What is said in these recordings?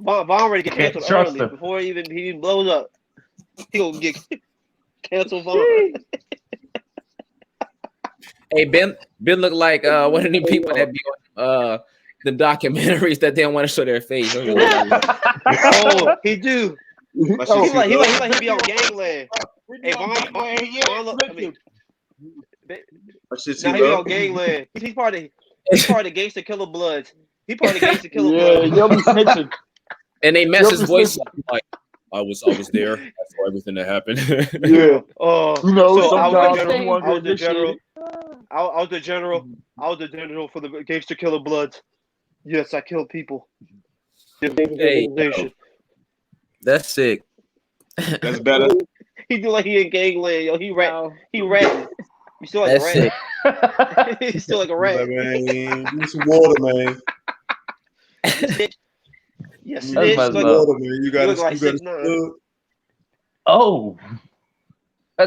Vaughn already get Can't canceled trust early him. before he even blows up. He gonna get canceled. Vaughn. Hey, Ben look like one of the people that be on the documentaries that they don't want to show their face. Oh, he do. He like he be on gangland. Hey, Vaughn look. I mean, now he be on gangland. He's part of the Gangsta Killer Bloods. He part of the Gangsta Killer Bloods. You'll be snitching. And they mess his voice up. Like, I was there. I saw everything that happened. Yeah. Oh, You know, so I sometimes was the general. I was the general for the Gangsta Killer Bloods. Yes, I killed people. Hey, that's sick. That's better. He do like he in gangland, yo. He rat. You still like That's a rat. He's still like a rat. Like, man, give me some water, man. Yes, Give me some water, man. You got like to. Oh.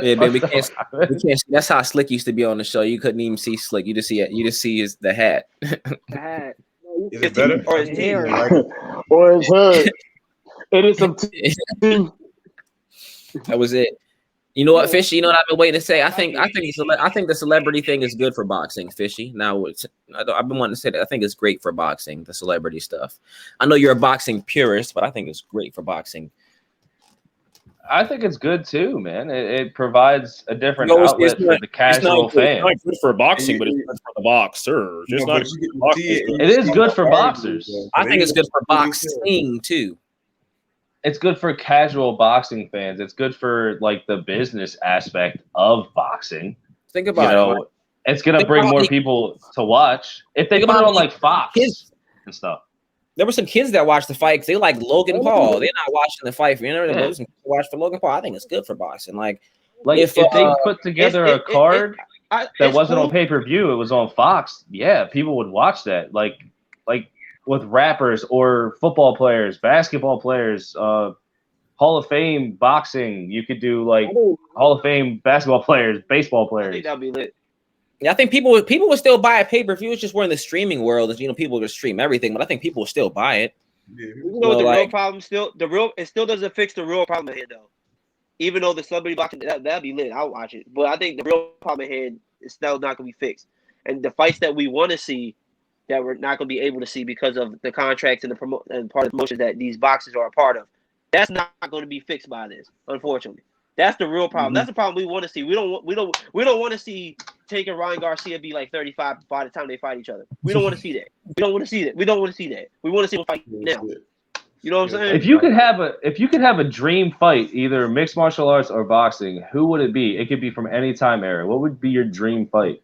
Yeah, man, we can't see. That's how Slick used to be on the show. You couldn't even see Slick. You just see the hat. The hat. Is it better? Or his hair. Or his head. It is some That was it. You know what, Fishy? You know what I've been waiting to say? I think the celebrity thing is good for boxing, Fishy. Now, I've been wanting to say that. I think it's great for boxing, the celebrity stuff. I know you're a boxing purist, but I think it's great for boxing. I think it's good too, man. It provides a different outlet for the casual fan. It's not good for boxing, but it's good for the boxer. It is good for boxers. I think it's good for boxing too. It's good for casual boxing fans. It's good for like the business aspect of boxing. Think about it. It's gonna bring more people to watch if they put it on like Fox and stuff. There were some kids that watched the fight because they like Logan Paul. They're not watching the fight for watch for Logan Paul. I think it's good for boxing. Like if they put together a card that wasn't on pay-per-view, it was on Fox. Yeah, people would watch that. Like with rappers or football players, basketball players, Hall of Fame boxing. You could do like Hall of Fame basketball players, baseball players. I think that'd be lit. Yeah, I think people would still buy a pay-per-view. It's just we're in the streaming world. People would stream everything, but I think people will still buy it. Yeah. You know what the real problem it still doesn't fix the real problem here though. Even though the celebrity boxing that'd be lit, I'll watch it. But I think the real problem here is still not gonna be fixed. And the fights that we want to see that we're not gonna be able to see because of the contracts and and part of the promotions that these boxers are a part of, that's not gonna be fixed by this, unfortunately. That's the real problem. That's the problem we want to see. We don't want to see Tank and Ryan Garcia be like 35 by the time they fight each other. We don't want to see that. We don't want to see that. We want to see them fight now. You know what I'm saying? If you could have a dream fight, either mixed martial arts or boxing, who would it be? It could be from any time era. What would be your dream fight?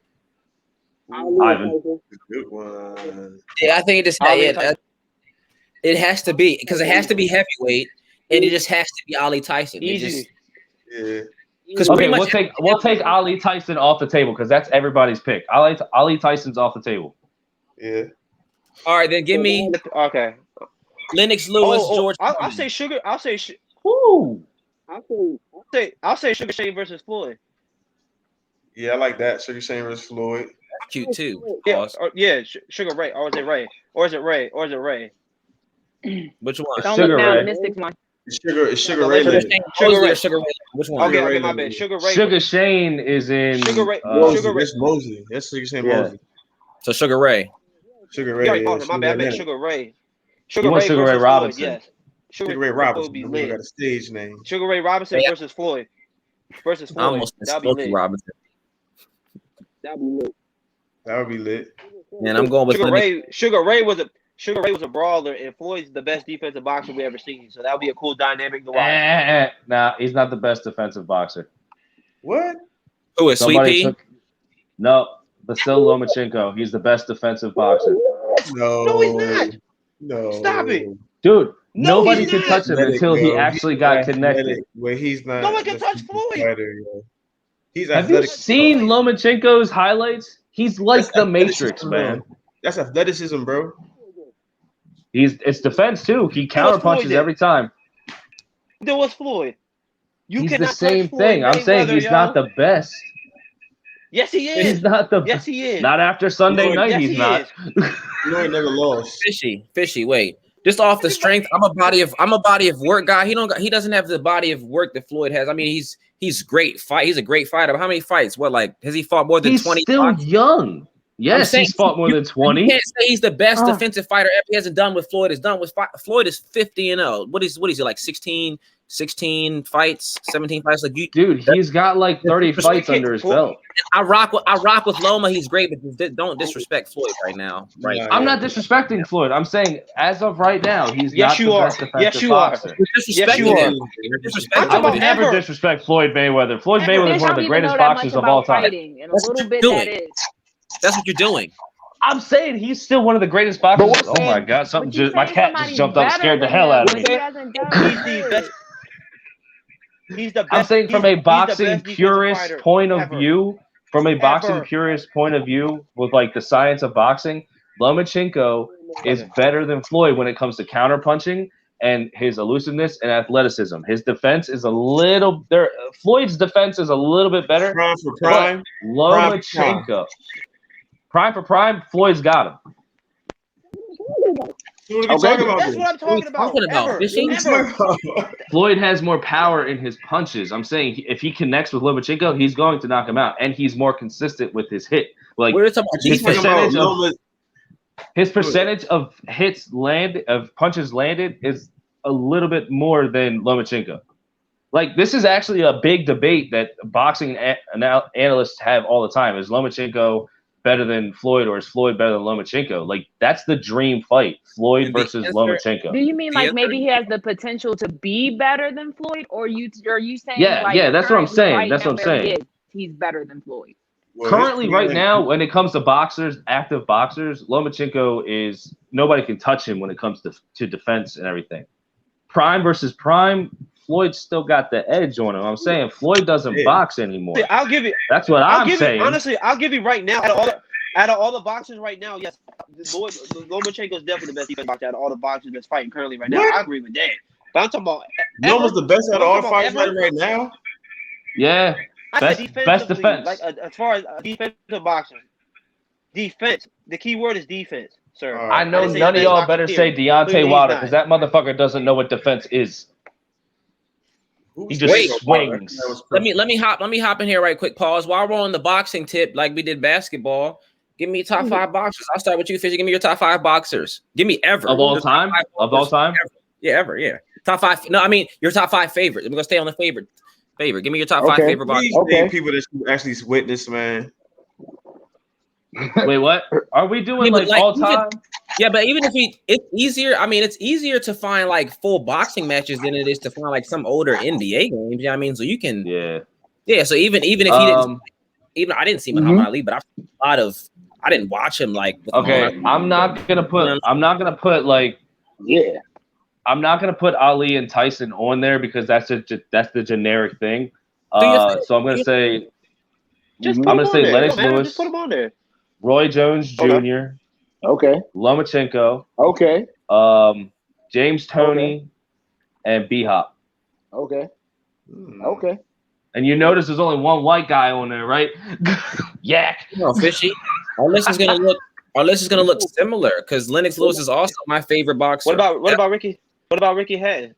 Ivan. Good one. Yeah, I think it has to be because it has to be heavyweight, and it just has to be Ali Tyson. Easy. Yeah. Okay, we'll take Ali Tyson off the table because that's everybody's pick. Ali Tyson's off the table. Yeah. All right, then give me Lennox Lewis, George. I'll say Sugar. Woo. I'll say Sugar Shane versus Floyd. Yeah, I like that. Sugar Shane versus Floyd. Cute too. Yeah, Sugar Ray. Or is it Ray? Which one? Don't Sugar Ray. It's Sugar Ray. Sugar Ray. Which one? Okay, my bad. Sugar Ray. Sugar Shane is in Sugar Ray. That's Mosley. That's Sugar Shane Mosley. So Sugar Ray. Ray. My bad. I meant Sugar Ray. Sugar Ray Robinson. Floyd, yes. Sugar Ray Robinson. We got a stage name. Sugar Ray Robinson versus Floyd. I almost Smokey Robinson. That'd be lit. That would be lit. And I'm going with Sugar Ray was a brawler, and Floyd's the best defensive boxer we ever seen. So that would be a cool dynamic to watch. Nah, he's not the best defensive boxer. What? Who is Sweet Pea? No, Vasyl Lomachenko. He's the best defensive boxer. No, he's not. No. Stop it. Dude, nobody could touch him until he actually got connected. Where he's not. No one can touch Floyd. Have you seen Lomachenko's highlights? He's like the Matrix, man. That's athleticism, bro. It's defense too. He counter punches every time. There was Floyd. He's the same thing. I'm saying he's not the best. Yes, he is. He's not the. Yes, he is. Not after Sunday night. He's not. Floyd never lost. Fishy. Wait. just off the strength. I'm a body of work guy. He doesn't have the body of work that Floyd has. I mean, he's great fight. He's a great fighter. But how many fights? What, like, has he fought more than 20? He's still young. Yes, he's fought more than 20. You can't say he's the best defensive fighter ever. He hasn't done what Floyd has done. Floyd is 50-0. What is he, like 16 fights, 17 fights? Like dude, he's got like 30 fights under his belt. I rock with Loma. He's great, but don't disrespect Floyd right now. Right? I'm not disrespecting Floyd. I'm saying as of right now, he's not the best defensive boxer. Yes, you are. I would never disrespect Floyd Mayweather. Floyd Mayweather is one of the greatest boxers of all time. And a little bit that is. That's what you're doing. I'm saying he's still one of the greatest boxers. Oh my god! My cat just jumped up, scared the hell out of me. He's the best. I'm saying from a boxing purist point of view, with like the science of boxing, Lomachenko is better than Floyd when it comes to counterpunching and his elusiveness and athleticism. His defense is a little there. Floyd's defense is a little bit better. Prime for prime. Lomachenko. Prime for prime, Floyd's got him. That's what I'm talking about. Floyd has more power in his punches. I'm saying if he connects with Lomachenko, he's going to knock him out, and he's more consistent with his hit. Like his percentage of hits of punches landed is a little bit more than Lomachenko. Like, this is actually a big debate that boxing analysts have all the time. Is Lomachenko better than Floyd, or is Floyd better than Lomachenko? Like, that's the dream fight, Floyd versus Lomachenko. Do you mean like maybe he has the potential to be better than Floyd, or are you saying that's what I'm saying. That's what I'm saying. He's better than Floyd. Well, currently, right now, when it comes to boxers, active boxers, Lomachenko is nobody can touch him when it comes to defense and everything. Prime versus prime, Floyd's still got the edge on him. I'm saying Floyd doesn't box anymore. I'll give it. That's what I'm saying. Honestly, I'll give you right now. Out of all the boxers right now, yes, Lomachenko is definitely the best defensive boxer out of all the boxers that's fighting currently right now. I agree with that. But I'm talking about Loma's the best out of all fighters right now. Yeah, best defense. Like as far as defensive boxers, defense. The key word is defense, sir. I know none of y'all better say Deontay Wilder because that motherfucker doesn't know what defense is. He just swings. Let me hop in here right quick. Pause. While we're on the boxing tip, like we did basketball, give me top 5 boxers. I'll start with you, Fishy. Give me your top 5 boxers. Give me ever of all time. Of all time. Ever. Yeah. Top 5. No, I mean your top 5 favorites. I'm gonna stay on the favorite. Give me your top 5 favorite boxers. People that you actually witness, man. Wait, what? Are we doing like all time? Yeah, but even if it's easier. I mean, it's easier to find like full boxing matches than it is to find like some older NBA games. You know what I mean? So you can, yeah. So even if he didn't, I didn't see Muhammad Ali, but I've seen a lot of. I didn't watch him like. Okay, I'm not gonna put Ali and Tyson on there because that's the generic thing. So I'm gonna say, Lennox Lewis. Just put him on there. Roy Jones Jr. Okay. Lomachenko. Okay. James Toney and B-Hop. Okay. Okay. And you notice there's only one white guy on there, right? Yak. No, Fishy. Our list is gonna look similar because Lennox Lewis is also my favorite boxer. What about Ricky? What about Ricky Hatton?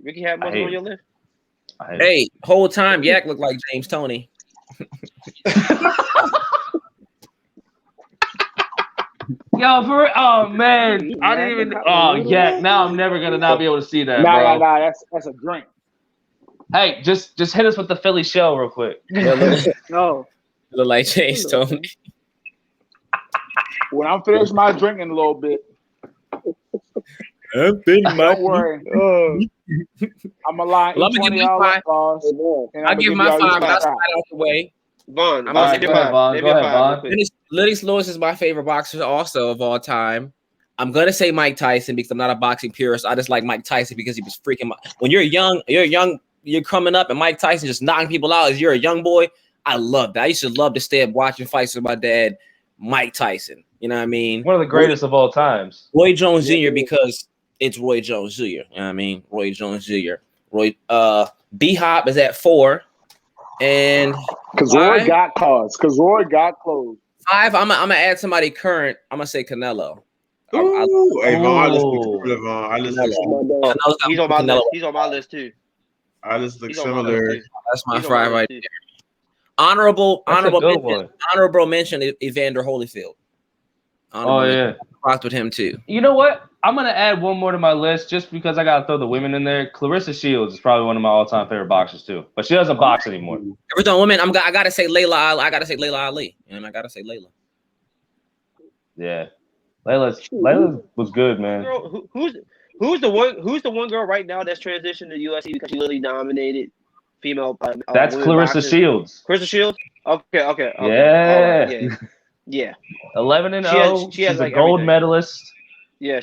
Ricky Hatton wasn't on your list. Hey, whole time Yak looked like James Toney. Yo, oh man, I didn't even. Oh yeah, now I'm never gonna not be able to see that. Nah, that's a drink. Hey, just hit us with the Philly show real quick. No, look like James Toney. When I'm finished my drink in a little bit. I've been Don't worry. I'm a lie. Well, I'm gonna give my 5. I'll give my 5. That's right out the way. Vaughn, go ahead, Vaughn. Lennox Lewis is my favorite boxer also of all time. I'm gonna say Mike Tyson because I'm not a boxing purist. I just like Mike Tyson because he was freaking. When you're young, you're coming up, and Mike Tyson just knocking people out as you're a young boy. I love that. I used to love to stay up watching fights with my dad, Mike Tyson. You know what I mean? One of the greatest of all times. Roy Jones Jr. because it's Roy Jones Jr. You know what I mean? Roy Jones Jr. B-Hop is at 4. And because Roy got closed. 5, I'm gonna add somebody current. I'm gonna say Canelo. Ooh, hey, Vaughn, I listen to similar, Vaughn. I listen to similar. He's on my list. He's on my list too. I just look He's on my list similar. too. That's my He's on fry my right list, there. Honorable good mention Evander Holyfield. Oh yeah, rocked with him too. You know what? I'm gonna add one more to my list just because I gotta throw the women in there. Clarissa Shields is probably one of my all-time favorite boxers too, but she doesn't box anymore. Every time women, I gotta say Layla. I gotta say Layla Ali, and I gotta say Layla. Yeah, Layla was good, man. Girl, who's the one girl right now that's transitioned to UFC because she literally dominated female? That's Clarissa boxers? Shields. Clarissa Shields. Okay. Yeah. Yeah. 11-0. She has She's like a gold everything. medalist. Yeah,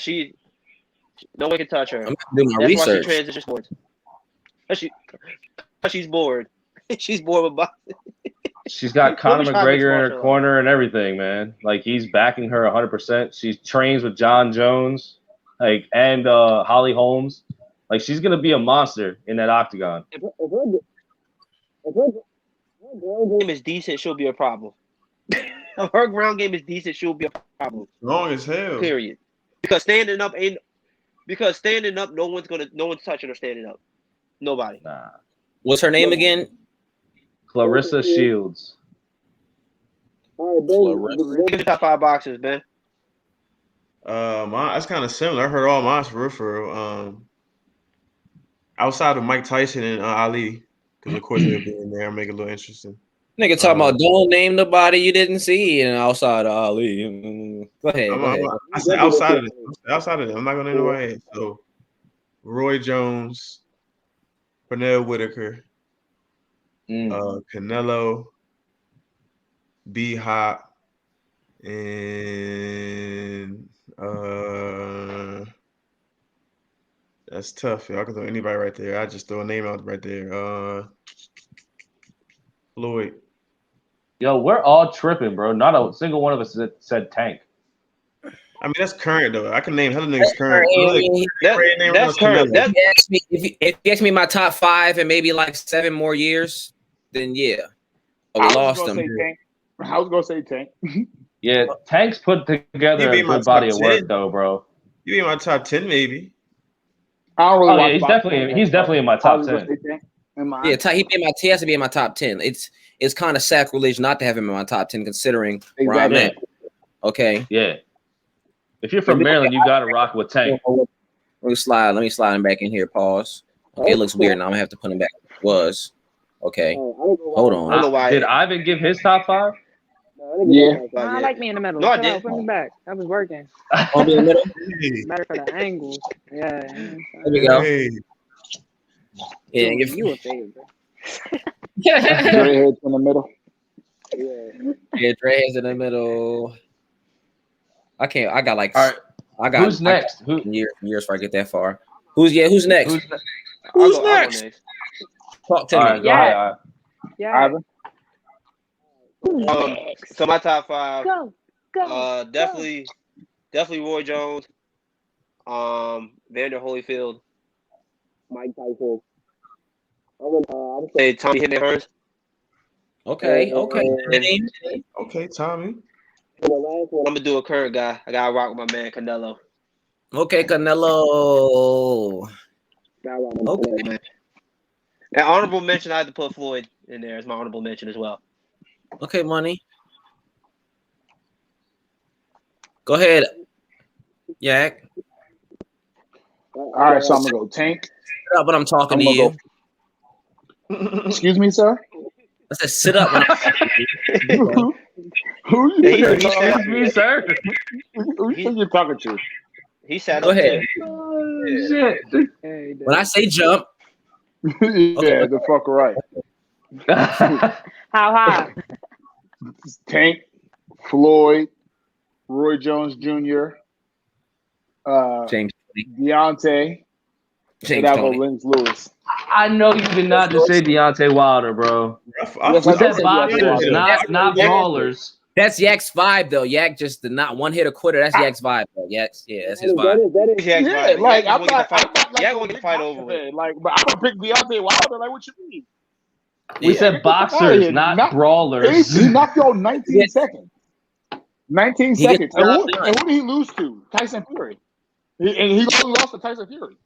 no one can touch her. I'm doing my That's research. why she transitions sports. She's bored. She's bored with boxing. She's got Conor McGregor in her corner and everything, man. Like he's backing her 100%. She trains with John Jones, and Holly Holmes. Like she's gonna be a monster in that octagon. If her ground game is decent, she'll be a problem. If her ground game is decent, she'll be a problem. Long as hell. Period. Because standing up, no one's touching her standing up. Nobody. Nah. What's her name again? Clarissa Shields. All right, Ben. Give me the top 5 boxers, Ben. That's kind of similar. I heard all mine for real. Outside of Mike Tyson and Ali, because of course they'll be in there, make it a little interesting. Nigga talking about don't name nobody you didn't see and outside of Ali. Go ahead. I said outside of it. I'm not gonna name nobody. So Roy Jones, Pernell Whitaker, Canelo, B Hop, and that's tough. Y'all can throw anybody right there. I just throw a name out right there. Floyd. Yo, we're all tripping, bro. Not a single one of us said Tank. I mean, that's current though. I can name hella niggas current. That's current. If you ask me my top 5 and maybe like 7 more years, then yeah. Oh, we lost him. I was gonna say Tank. Yeah, Tank's put together a good body of work though, bro. You be in my top 10, maybe. I don't really he's definitely in my top 10. Yeah, he has to be in my top 10. It's kind of sacrilege not to have him in my top 10 considering where I'm at. Okay. Yeah. If you're from Maryland, you gotta rock with Tank. Let me slide him back in here. Pause. Okay, it looks weird now. I'm gonna have to put him back. Was okay. Hold on. Did Ivan give his top 5? Yeah. I like me in the middle. No, I did. Put me back. That was working. I'll be in the middle. Better for the angles. Yeah. There we go. Hey. Yeah, you a favorite. Dreadheads in the middle. Yeah, Dreadheads in the middle. I can't. I got like. All right. I got. Who's next? Years before I get that far. Who's next? Who's next? Talk to me. Yeah. Ivan. So my top 5. Go. Definitely Roy Jones. Vander Holyfield. Mike Tyson. I would say Tommy Hitman Hearns. Okay. Okay, Tommy. And the last one, I'm gonna do a current guy. I gotta rock with my man Canelo. Okay, Canelo. Okay. And honorable mention, I had to put Floyd in there as my honorable mention as well. Okay, money. Go ahead, Yak. All right, so I'm gonna go Tank. But I'm talking to you. Excuse me, sir. I said sit up. When Who you Excuse me, sir. Who you think you're talking to? He sat Go up ahead. Shit. When I say jump, Yeah, the fuck right. How high? Tank, Floyd, Roy Jones Jr., James Deontay, and I go Lennox Lewis. I know you did not just say Deontay Wilder, bro. Yes, We I did said boxers, not brawlers. That's Yak's vibe, though. Yak just the not one hit a quitter. That's Yak's vibe, though. That's his vibe. That is Yak's Yeah, vibe. like Yak I'm not Yak gonna get the fight over with. Like, but I'm gonna pick Deontay Wilder. Like, what you mean? We said boxers, not brawlers. He knocked you out 19 seconds. 19 seconds. And who did he lose to? Tyson Fury. He lost to Tyson Fury.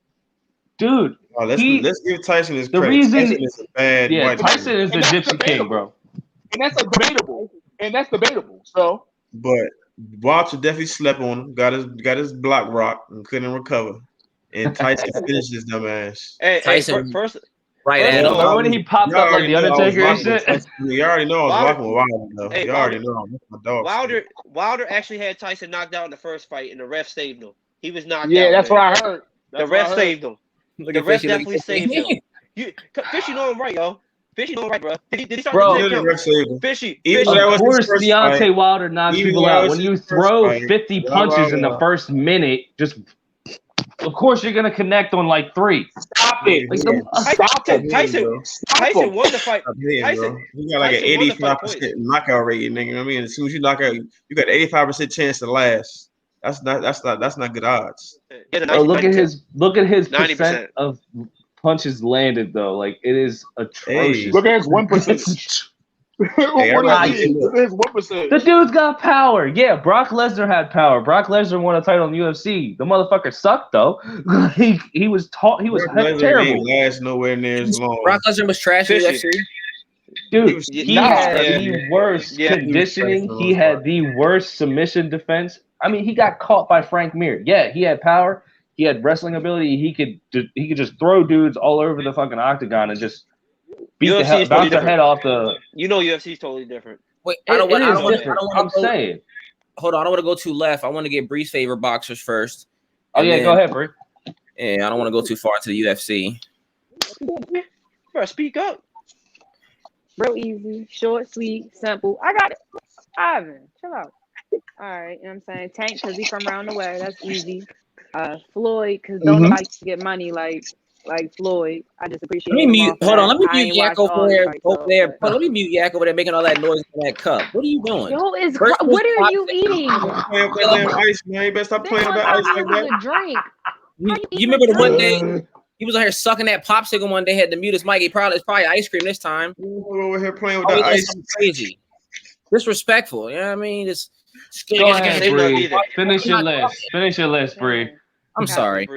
Dude, let's give Tyson his credit. The reason Tyson is a bad white Tyson is the Gypsy King, bro. And that's debatable. So, but Walter definitely slept on him. Got his block rock and couldn't recover. And Tyson finished his dumb ass. Hey, Tyson first, right, Adam. Remember when he popped up like the Undertaker and shit? You already know I was walking with Wilder. Hey, you already know I'm my dog. Wilder actually had Tyson knocked out in the first fight, and the ref saved him. He was knocked out. Yeah, that's what I heard. The ref saved him. The ref definitely saved him. Fishy know him right, yo. Fishy know him right, bro. Did he start the ref saved him. Fishy. Of course, Deontay Wilder knocks people out. When you throw 50 punches in the first minute, just of course you're gonna connect on like 3. Stop it! Tyson won the fight. Tyson, you got like an 85% knockout rate, nigga. You know what I mean? As soon as you knock out, you got 85% chance to last. That's not good odds. Look at his 90% of punches landed though. Like it is atrocious. Hey, look at his 1%. His 1%. The dude's got power. Yeah, Brock Lesnar had power. Brock Lesnar won a title in the UFC. The motherfucker sucked though. he was terrible. Last nowhere near as long. Brock Lesnar was trash in the UFC. Dude, he had the worst conditioning. He had the worst submission defense. I mean, he got caught by Frank Mir. Yeah, he had power. He had wrestling ability. He could just throw dudes all over the fucking octagon and just bounce their head off the. You know, UFC is totally different. Wait, I'm saying. Hold on, I don't want to go too left. I want to get Bree's favorite boxers first. Oh yeah, go ahead, Bree. Yeah, I don't want to go too far into the UFC. Bro, speak up. Real easy, short, sweet, simple. I got it. Ivan, chill out. All right, you know what I'm saying? Tank, because he's from around the way. That's easy. Floyd, because don't nobody get money like Floyd. I just appreciate it. Let me mute. Hold on. Let me mute Yak over there. Let me mute Yak over there making all that noise in that cup. What are you doing? Yo, what are you eating? Playing with that damn ice, man. You better stop playing with that ice like that. Drink. You remember the one day he was out here sucking that popsicle one day, had to mute his mic. It's probably ice cream this time. Over here playing with that ice. Crazy. Disrespectful. You know what I mean? Just go ahead, Bree. Finish your list, Bree. I'm sorry. Go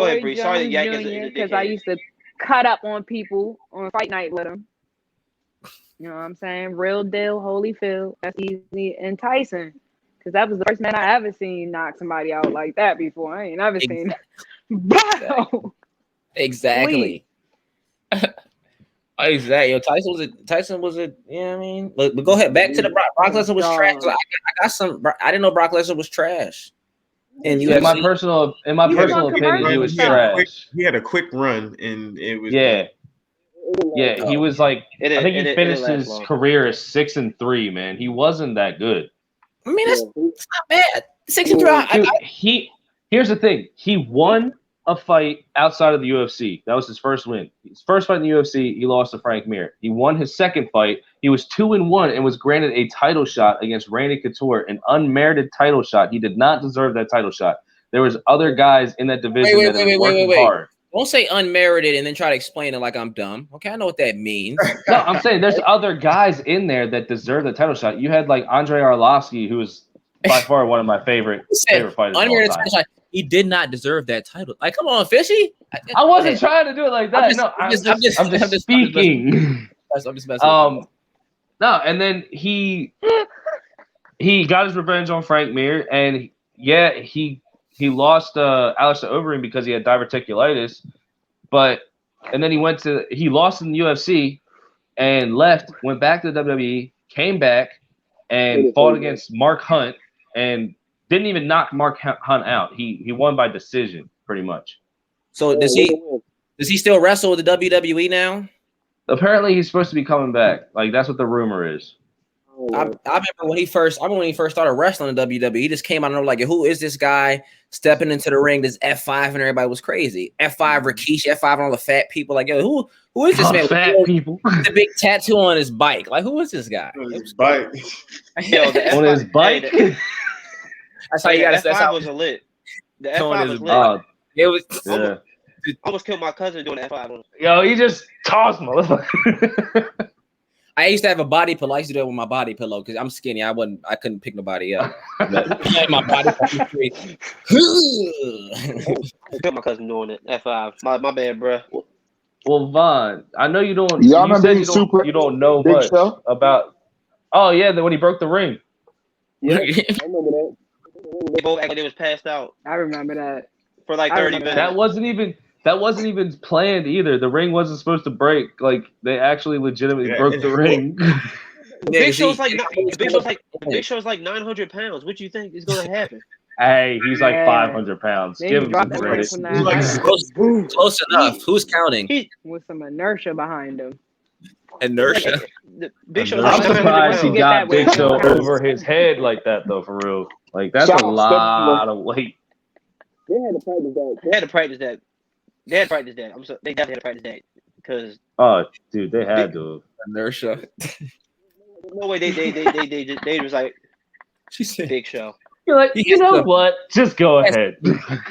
ahead, Bree. Sorry that Yak is because I used to cut up on people on fight night with him. You know what I'm saying? Real deal, Holyfield. That's easy. And Tyson, because that was the first man I ever seen knock somebody out like that before. I ain't never seen that. Exactly. Exactly. Yo, Tyson was it. You know what I mean? But go ahead. Back to the Brock Lesnar was trash. I got some. I didn't know Brock Lesnar was trash. And in my personal opinion, he was trash. He had a quick run, and it was he was like I think he finished his career as 6-3. Man, he wasn't that good. I mean, it's not bad. 6-3. Here's the thing: he won a fight outside of the UFC. That was his first win. His first fight in the UFC, he lost to Frank Mir. He won his second fight. He was 2-1 and was granted a title shot against Randy Couture, an unmerited title shot. He did not deserve that title shot. There was other guys in that division that were working hard. Don't say unmerited and then try to explain it like I'm dumb. Okay, I know what that means. No, I'm saying there's other guys in there that deserve the title shot. You had like Andrei Arlovsky, who was by far one of my favorite fighters of all time. He did not deserve that title. Like, come on, Fishy. I wasn't trying to do it like that. I'm just speaking. I'm just messing no, and then he got his revenge on Frank Mir, and he lost Alistair Overeem because he had diverticulitis, and then he lost in the UFC and left, went back to the WWE, came back and fought against Mark Hunt and didn't even knock Mark Hunt out. He won by decision pretty much. So does he still wrestle with the WWE now? Apparently, he's supposed to be coming back. Like that's what the rumor is. I remember when he first started wrestling in WWE. He just came out and like, who is this guy stepping into the ring? This F5 and everybody was crazy. F5 Rikishi, F5 and all the fat people. Like, yo, who is this man? Fat people. The big tattoo on his bike. Like, who is this guy? His bike. On his bike. That's how you got to. F5 was a lit. The F5 was lit. It was. Yeah. I almost killed my cousin doing F5. Yo, he just tossed motherfucker. I used to have a body pillow. I used to do it with my body pillow because I'm skinny. I couldn't pick nobody up. My body pillow. My cousin doing it. F5. My bad, bro. Well, Vaughn, I know you don't. Y'all You said remember you don't know Big much Show? about. Oh yeah, when he broke the ring. Yeah, I remember that. They both acted like they was passed out I remember that. for like 30 minutes. That wasn't even planned either. The ring wasn't supposed to break. Like they actually legitimately broke the ring. Big Show's like 900 pounds. What do you think is gonna happen? Hey, he's like 500 pounds. Give him some credit. Close enough. Who's counting? With some inertia behind him. Inertia. Big Show's I'm like 900 surprised he pounds. got Big Show over his head like that though. For real, like that's a lot of weight. They had to practice that. They had to practice that. I'm sorry. They definitely had to practice that because. Oh, dude, they had to. Inertia. No way. They was like. She said, Big Show. You're like, you know what? Just go ahead.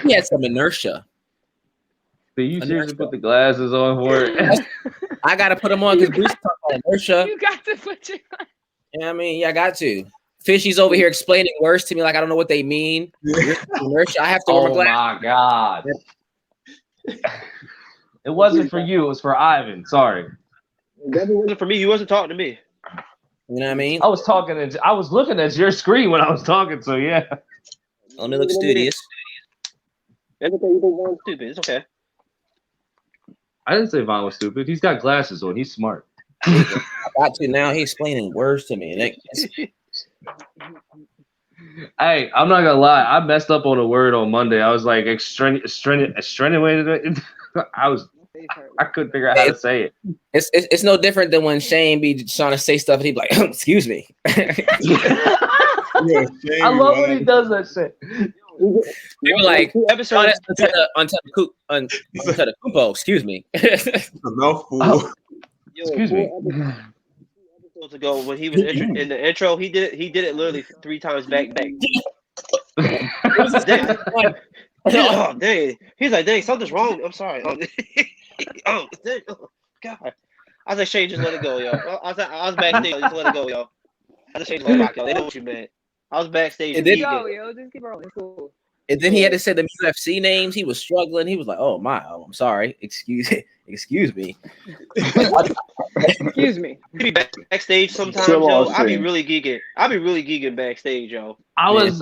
He had some inertia. Did you seriously put the glasses on for it? I gotta put them on because Bruce talking about inertia. You got to put your. Yeah, I mean, yeah, I got to. Fishy's over here explaining words to me like I don't know what they mean. Inertia. I have to wear my glasses. My God. It wasn't for you. It was for Ivan. Sorry. It definitely wasn't for me. You wasn't talking to me. You know what I mean? I was looking at your screen when I was talking, so yeah. Let me look studious. It's okay. You think Von's stupid. It's okay. I didn't say Von was stupid. He's got glasses on. He's smart. I got to now. He's explaining words to me. Hey, I'm not gonna lie. I messed up on a word on Monday. I was like extenuated. I couldn't figure out how to say it. It's no different than when Shane be trying to say stuff and he be like, "Excuse me." I love when he does that shit. They were like, episode until the Kupo, excuse me. A mouthful. Excuse me. Ago when he was in the intro, he did it literally 3 times back. Oh, dang. He's like, dang, something's wrong. I'm sorry. Oh, dang. Oh, God. I was like, Shane, just let it go, yo. I was backstage. Just let it go, yo. I just Shane, let it rock, yo. They know what you meant. I was backstage. Just keep rolling. It's cool. And then he had to say the UFC names. He was struggling. He was like, "Oh my, I'm sorry. Excuse me." Excuse me. Be backstage sometimes, yo. I be really geeking backstage, yo. I was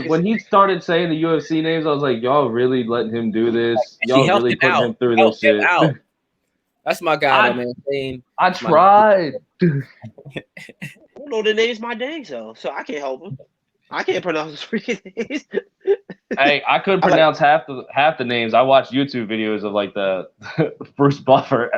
when he started saying the UFC names, I was like, y'all really letting him do this? Y'all really putting him through this shit? That's my guy, man. I tried. I don't know the names my dang so I can't help him. I can't pronounce his freaking names. Hey, I couldn't pronounce half the names. I watched YouTube videos of like the Bruce Buffer